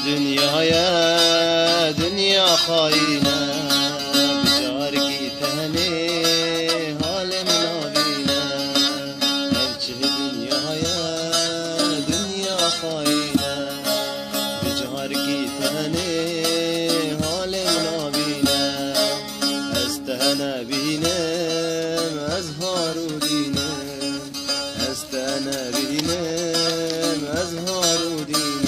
dünyaya dünya haine bicar gitene halim nabine elçi dünyaya dünya haine bicar gitene halim nabine estene binem ezharu dinem estene binem ezharu dinem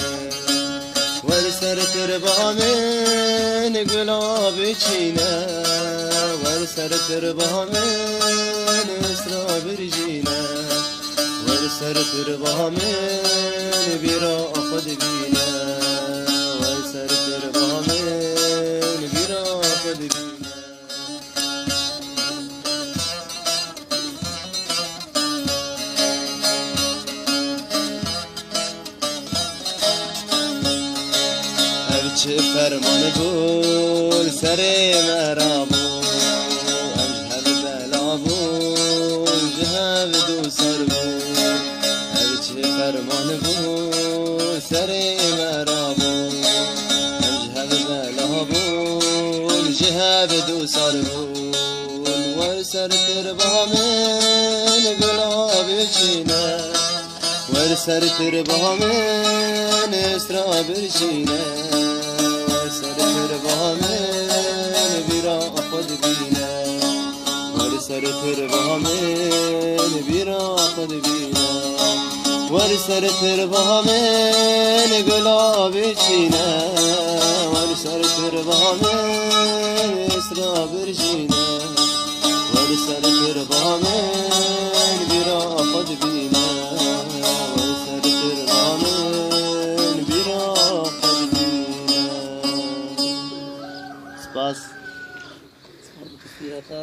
ورسر تربامن گلاب چینه ورسر تربامن اسرا برجینه ورسر تربامن بیرا خود بینه ورسر تربامن بیرا خود بینه چه فرمان بول سر مرا بول امشب بلا بول جهب دو سر بول چه فرمان بول سر مرا بول امشب بلا بول جهب دو سر بول ورسر تربامن گلاب چینه ورسر تربامن اسرا برچینه سر تربامن بیرا خود بینه ور سر تربامن بیرا خود بینه ور سر تربامن گلاب چینه ور سر تربامن اسرا برچینه ور سر تربامن بیرا خود بینه ور سر تربامن بیرا خود بینه. Pas.